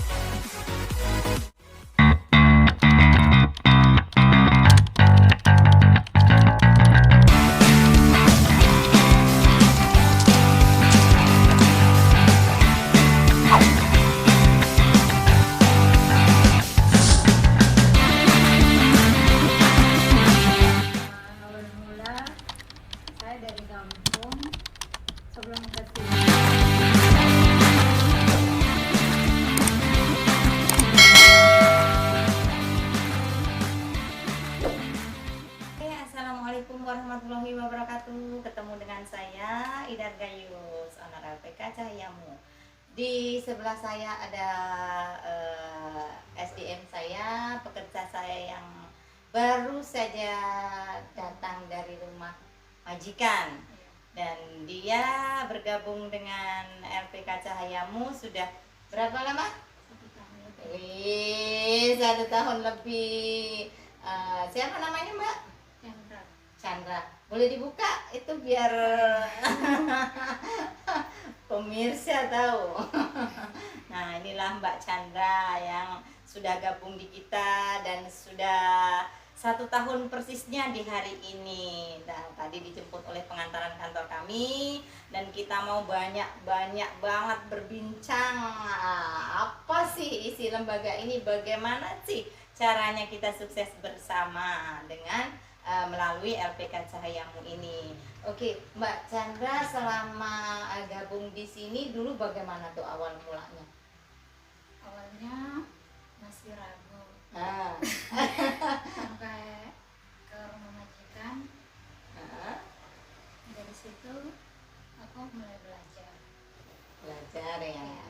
Awal mula saya dari kampung sebelum ke sini. Assalamualaikum warahmatullahi wabarakatuh. Ketemu dengan saya Idar Gayus, owner LPK Cahayamu. Di sebelah saya ada SDM saya, pekerja saya yang baru saja datang dari rumah majikan, dan dia bergabung dengan LPK Cahayamu sudah berapa lama? 1 tahun lebih. Siapa namanya, Mbak? Chandra. Boleh dibuka itu biar pemirsa tahu. Nah, inilah Mbak Chandra yang sudah gabung di kita dan sudah 1 tahun persisnya di hari ini. Nah, tadi dijemput oleh pengantaran kantor kami dan kita mau banyak banget berbincang. Apa sih isi lembaga ini? Bagaimana sih caranya kita sukses bersama dengan melalui LPK Cahayamu ini. Oke, Mbak Chandra, selama gabung di sini dulu bagaimana tuh awal mulanya? Awalnya masih ragu Ah. sampai ke rumah majikan. Dari situ aku mulai belajar. Belajar ya.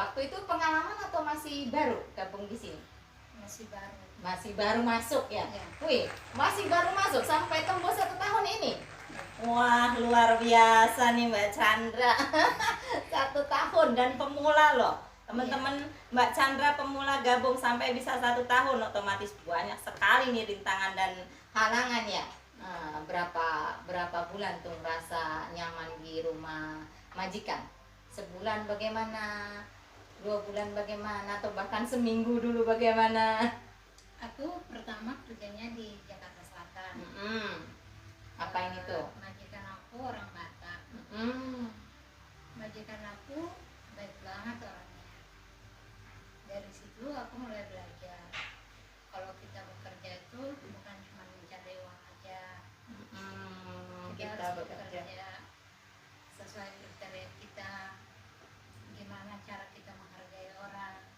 Waktu itu pengalaman atau masih baru gabung di sini? Masih baru. Masih baru masuk ya? Ya. Wih, masih baru masuk sampai tembus 1 tahun ini. Wah, luar biasa nih Mbak Chandra. 1 tahun dan pemula loh. Teman-teman, Mbak Chandra pemula gabung sampai bisa 1 tahun, otomatis banyak sekali nih rintangan dan halangan ya. Nah, berapa bulan tuh merasa nyaman di rumah majikan? Sebulan bagaimana? 2 bulan bagaimana? Atau bahkan seminggu dulu bagaimana? Aku pertama kerjanya di Jakarta Selatan. Apa ini tuh? Majikan aku orang Batak. Majikan aku baik banget orangnya. Dari situ aku mulai belajar kalau kita bekerja itu bukan cuma mencari uang aja. Kita harus bekerja sesuai kriteria kita. Gimana cara kita menghargai orang,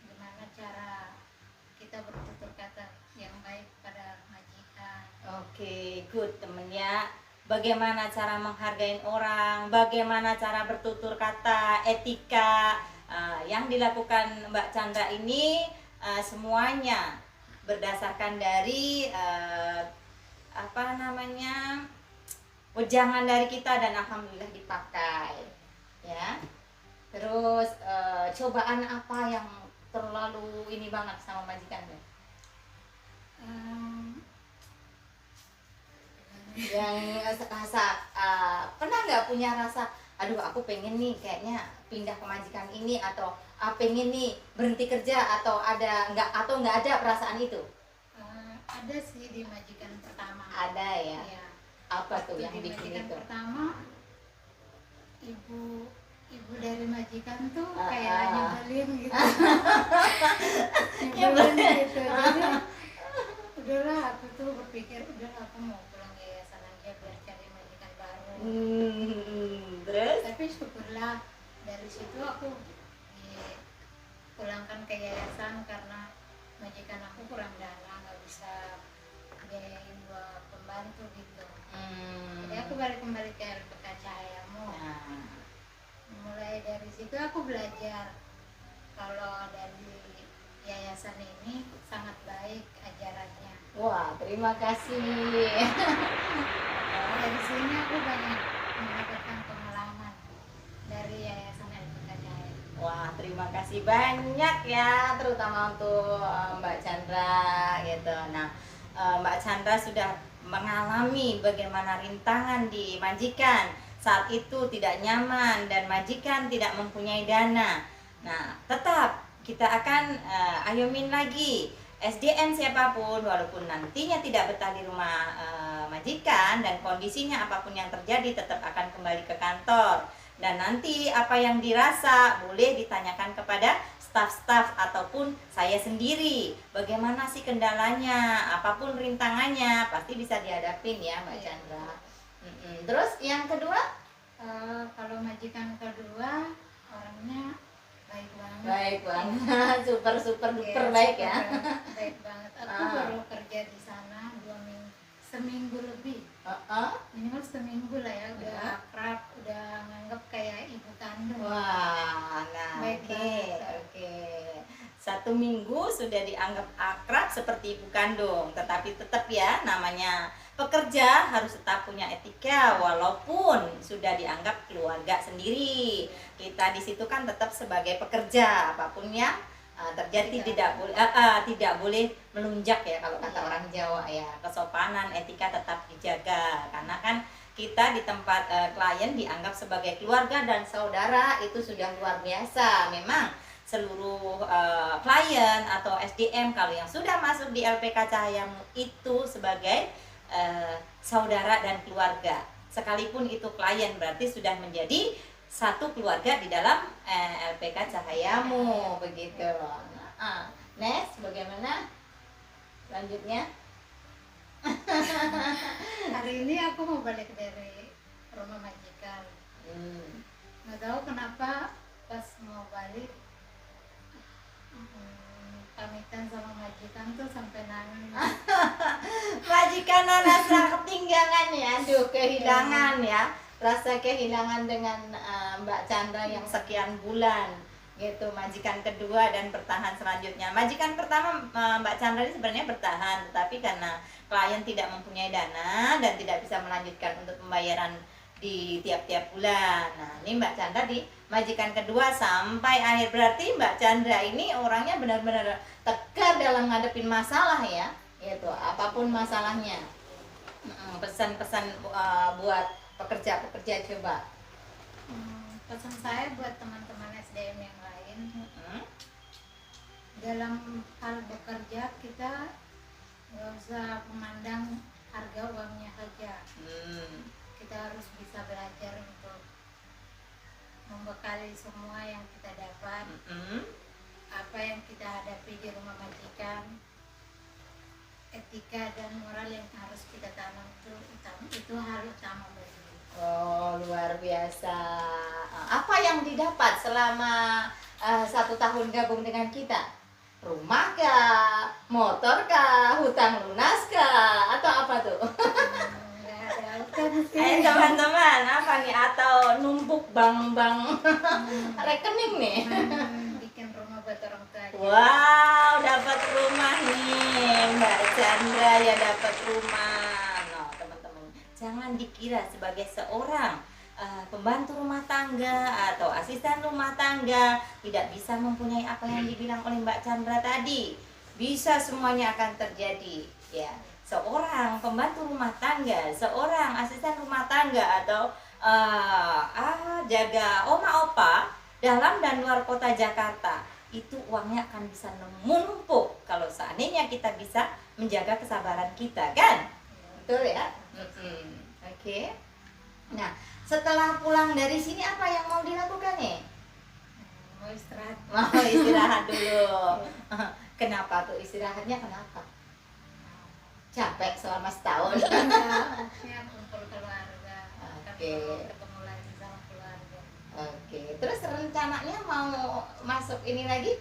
gimana cara kita bertutur kata yang baik pada majikan. Oke, good temen ya. Bagaimana cara menghargai orang, bagaimana cara bertutur kata, etika yang dilakukan Mbak Chandra ini semuanya berdasarkan dari wejangan dari kita dan alhamdulillah dipakai ya. Terus cobaan apa yang terlalu ini banget sama majikan ya? Yang rasa pernah nggak punya rasa, aduh aku pengen nih kayaknya pindah ke majikan ini, atau pengen nih berhenti kerja, atau nggak ada perasaan itu? Ada sih di majikan pertama. Ada ya. Ya. Apa tuh yang Di bikin majikan itu? pertama, ibu dari majikan tuh kayak nyebelin gitu. Nyebelin gitu. Jadi udahlah, aku tuh berpikir udahlah aku mau pulang ke yayasan aja biar cari majikan baru. Terus? Tapi syukurlah dari situ aku dipulangkan ke yayasan karena majikan aku kurang dana, nggak bisa biayain 2 pembantu gitu. Jadi aku balik kembali ke LPK Cahayamu. Mulai dari situ aku belajar kalau dari yayasan ini sangat baik ajarannya. Wah, terima kasih. Dari sini aku banyak mendapatkan pengalaman dari yayasan LPK Cahayamu. Wah, terima kasih banyak ya, terutama untuk Mbak Chandra gitu. Nah, Mbak Chandra sudah mengalami bagaimana rintangan di majikan. Saat itu tidak nyaman dan majikan tidak mempunyai dana. Nah, tetap kita akan ayomin lagi SDM siapapun, walaupun nantinya tidak betah di rumah majikan dan kondisinya apapun yang terjadi, tetap akan kembali ke kantor. Dan nanti apa yang dirasa boleh ditanyakan kepada staf-staf ataupun saya sendiri. Bagaimana sih kendalanya, apapun rintangannya pasti bisa dihadapin ya Mbak Chandra. Terus yang kedua? Kalau majikan kedua orangnya baik banget. Baik banget, super duper baik ya. Baik banget. Aku baru kerja di sana 2 minggu, seminggu lebih. Minimal seminggu lah ya, udah akrab, udah nganggap kayak ibu kandung. Wah, nah oke. 1 minggu sudah dianggap akrab seperti ibu kandung, tetapi tetap ya namanya pekerja harus tetap punya etika walaupun sudah dianggap keluarga sendiri. Kita di situ kan tetap sebagai pekerja, apapun yang terjadi tidak boleh melunjak ya kalau kata orang Jawa ya. Kesopanan, etika tetap dijaga karena kan kita di tempat klien dianggap sebagai keluarga dan saudara, itu sudah luar biasa. Memang seluruh klien atau SDM kalau yang sudah masuk di LPK Cahayamu itu sebagai saudara dan keluarga. Sekalipun itu klien berarti sudah menjadi satu keluarga di dalam LPK Cahayamu begitu. Next, bagaimana lanjutnya? Hari ini aku mau balik dari rumah majikan. Nggak tahu kenapa pas mau balik pamitan sama majikan tuh sampai nangis. Majikan rasa ketinggalan ya, aduh kehilangan ya, rasa kehilangan dengan Mbak Chandra yang sekian bulan gitu. Majikan kedua dan bertahan selanjutnya. Majikan pertama Mbak Chandra ini sebenarnya bertahan, tetapi karena klien tidak mempunyai dana dan tidak bisa melanjutkan untuk pembayaran di tiap-tiap bulan. Nah, ini Mbak Chandra di majikan kedua sampai akhir. Berarti Mbak Chandra ini orangnya benar-benar tegar dalam ngadepin masalah ya, gitu. Apapun masalahnya. Pesan-pesan buat pekerja-pekerja coba. Pesan saya buat teman-teman SDM yang lain, dalam hal bekerja kita nggak usah memandang harga uangnya saja. Kita harus bisa belajar untuk membekali semua yang kita dapat, apa yang kita hadapi di rumah majikan. Etika dan moral yang harus kita tanam itu hal utama bagi. Oh, luar biasa. Apa yang didapat selama 1 tahun gabung dengan kita? Rumah kah? Motor kah? Hutang lunas kah? Atau apa tuh? Teman-teman, apa nih? Atau numpuk bank-bank rekening nih? Bikin rumah buat orang tua. Wow, dapat rumah nih Mbak Chandra ya, dapat rumah. Nah, teman-teman, jangan dikira sebagai seorang pembantu rumah tangga atau asisten rumah tangga tidak bisa mempunyai apa yang dibilang oleh Mbak Chandra tadi. Bisa, semuanya akan terjadi ya. Seorang pembantu rumah tangga, seorang asisten rumah tangga atau jaga oma opa dalam dan luar kota Jakarta, itu uangnya akan bisa menumpuk kalau seandainya kita bisa menjaga kesabaran kita, kan? Betul ya? Oke. Nah, setelah pulang dari sini apa yang mau dilakukan nih? Mau istirahat. Mau istirahat dulu. Kenapa tuh istirahatnya, kenapa? Capek selama setahun. Ya, kumpul keluarga. Oke. Ketemu lagi sama keluarga. Oke. Terus rencananya mau masuk ini lagi?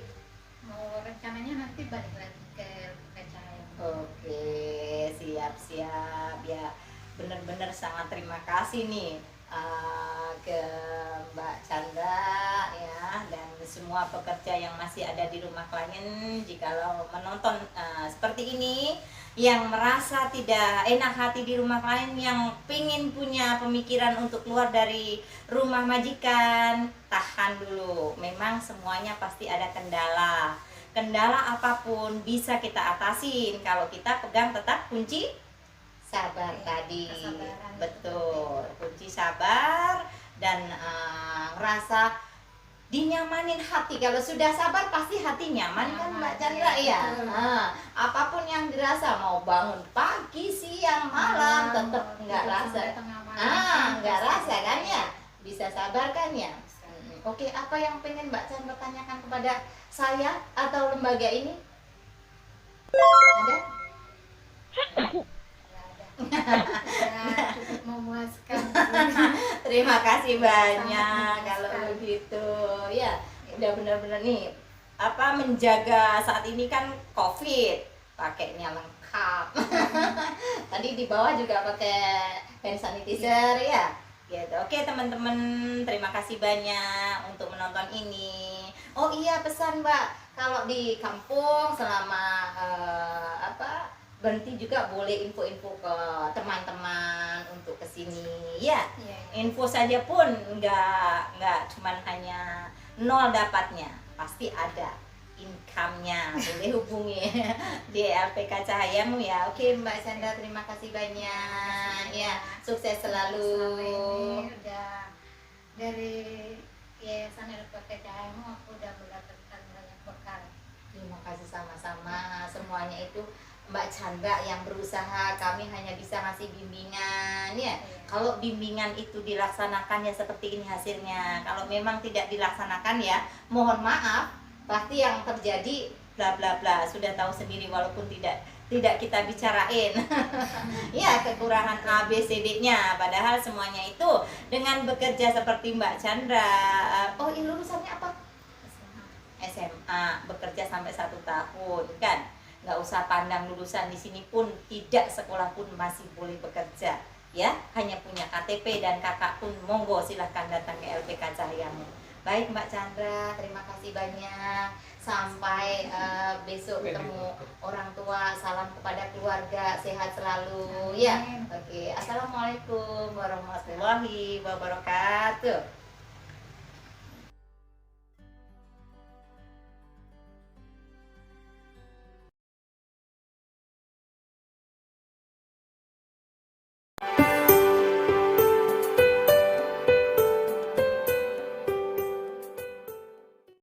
Mau rencananya nanti balik lagi ke Cahayamu. Oke, siap-siap ya. Benar-benar sangat terima kasih nih ke Mbak Chandra ya, dan semua pekerja yang masih ada di rumah klien. Jikalau menonton seperti ini, yang merasa tidak enak hati di rumah klien, yang pingin punya pemikiran untuk keluar dari rumah majikan, tahan dulu. Memang semuanya pasti ada kendala. Kendala apapun bisa kita atasin kalau kita pegang tetap kunci sabar tadi. Kesabaran. Betul, kunci sabar dan ngerasa dinyamanin hati. Kalau sudah sabar pasti hati nyaman kan Mbak Chandra ya. Apapun yang dirasa, mau bangun pagi, siang, malam, tetap nggak rasa. Nggak rasa kan ya. Bisa sabar kan ya. Oke, apa yang pengen Mbak Chandra tanyakan kepada saya atau lembaga ini? Ada? Cukup memuaskan. Terima kasih banyak Sangat kalau sekali. begitu ya. Udah benar-benar nih menjaga saat ini kan COVID, pakainya lengkap. Tadi di bawah juga pakai hand sanitizer ya. Gitu. Oke teman-teman, terima kasih banyak untuk menonton ini. Oh iya, pesan Mbak, kalau di kampung selama berhenti juga boleh info-info ke teman-teman untuk kesini ya. Info saja pun nggak cuman hanya nol dapatnya, pasti ada income-nya. Boleh hubungi di LPK Cahayamu ya. Oke Mbak Chandra, terima kasih banyak ya, sukses selalu. Selama ini udah dari Yayasan LPK Cahayamu aku udah mendapatkan banyak bekal. Terima kasih sama-sama. Semuanya itu Mbak Chandra yang berusaha, kami hanya bisa ngasih bimbingan ya. Kalau bimbingan itu dilaksanakan ya seperti ini hasilnya. Kalau memang tidak dilaksanakan ya mohon maaf, pasti yang terjadi bla bla bla. Sudah tahu sendiri walaupun tidak kita bicarain. Ya, kekurangan A B C D-nya, padahal semuanya itu dengan bekerja seperti Mbak Chandra. Oh, ini lulusannya apa? SMA, bekerja sampai 1 tahun kan. Nggak usah pandang lulusan, di sini pun tidak sekolah pun masih boleh bekerja ya. Hanya punya KTP dan kakak pun monggo silahkan datang ke LPK Cahayamu. Baik Mbak Chandra, terima kasih banyak. Sampai besok ketemu orang tua. Salam kepada keluarga, sehat selalu ya. Oke, assalamualaikum warahmatullahi wabarakatuh.